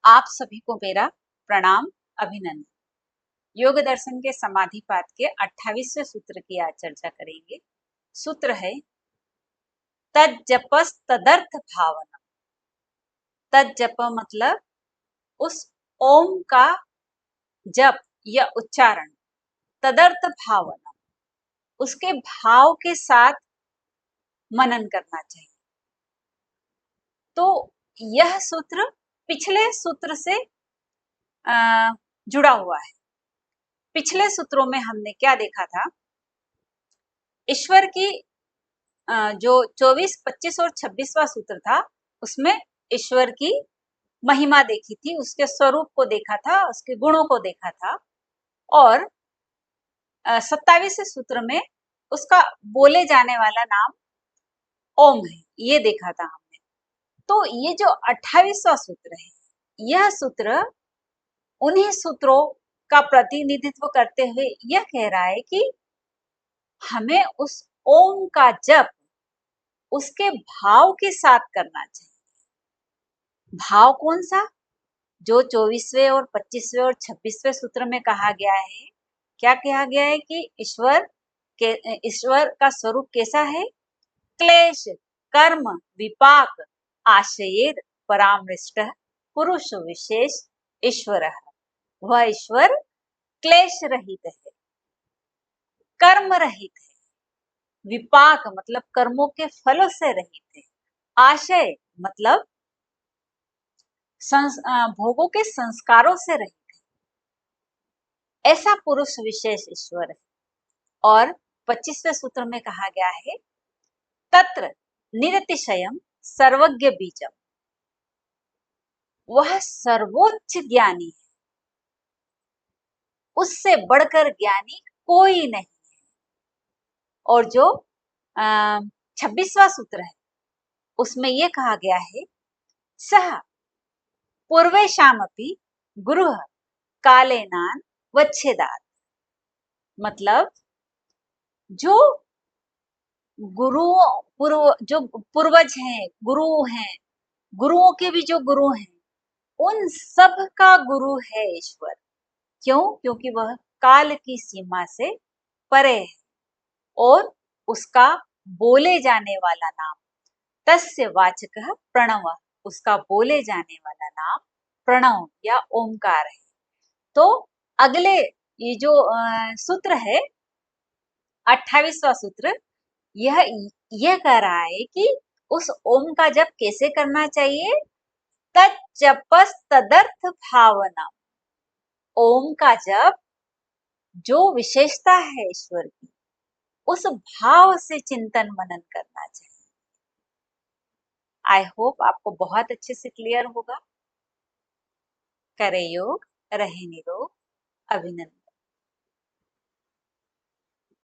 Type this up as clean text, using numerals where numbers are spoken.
आप सभी को मेरा प्रणाम, अभिनंदन। योग दर्शन के समाधि पाठ के 28वें सूत्र की आज चर्चा करेंगे। सूत्र है तज्जपस तदर्थ भावना। तज्जप मतलब उस ओम का जप या उच्चारण, तदर्थ भावना उसके भाव के साथ मनन करना चाहिए। तो यह सूत्र पिछले सूत्र से जुड़ा हुआ है। पिछले सूत्रों में हमने क्या देखा था? ईश्वर की जो 24, 25 और 26वां सूत्र था, उसमें ईश्वर की महिमा देखी थी, उसके स्वरूप को देखा था, उसके गुणों को देखा था। और 27वें सूत्र में उसका बोले जाने वाला नाम ओम है, ये देखा था हमने। तो ये जो 28वां सूत्र है, यह सूत्र उन्हीं सूत्रों का प्रतिनिधित्व करते हुए यह कह रहा है कि हमें उस ओम का जप उसके भाव के साथ करना चाहिए। भाव कौन सा? जो 24वें और 25वें और 26वें सूत्र में कहा गया है। क्या कहा गया है कि ईश्वर का स्वरूप कैसा है? क्लेश कर्म विपाक आशयेद परामृष्ट पुरुष विशेष ईश्वर। वह ईश्वर क्लेश रहित है, कर्म रहित है, विपाक मतलब कर्मों के फलों से रहित है, आशय मतलब भोगों के संस्कारों से रहित है। ऐसा पुरुष विशेष ईश्वर है। और 25वें सूत्र में कहा गया है तत्र निरतिशयम सर्वज्ञ बीजम। वह सर्वोच्च ज्ञानी है, उससे बढ़कर ज्ञानी कोई नहीं है। और जो 26वां सूत्र है, उसमें यह कहा गया है सह पूर्वेशामपि गुरु कालेनान वच्छेदात। मतलब जो जो पूर्वज हैं, गुरुओं के भी जो गुरु हैं, उन सब का गुरु है ईश्वर। क्यों? क्योंकि वह काल की सीमा से परे है और उसका बोले जाने वाला नाम तस्य वाचकः प्रणव, उसका बोले जाने वाला नाम प्रणव या ओमकार है। तो अगले ये जो सूत्र है 28वां सूत्र, यह कह रहा है कि उस ओम का जप कैसे करना चाहिए? तज्जपस तदर्थ भावना। ओम का जप जो विशेषता है ईश्वर की, उस भाव से चिंतन मनन करना चाहिए। आई होप आपको बहुत अच्छे से क्लियर होगा। करे योग, रहे निरोग, अभिनंदन।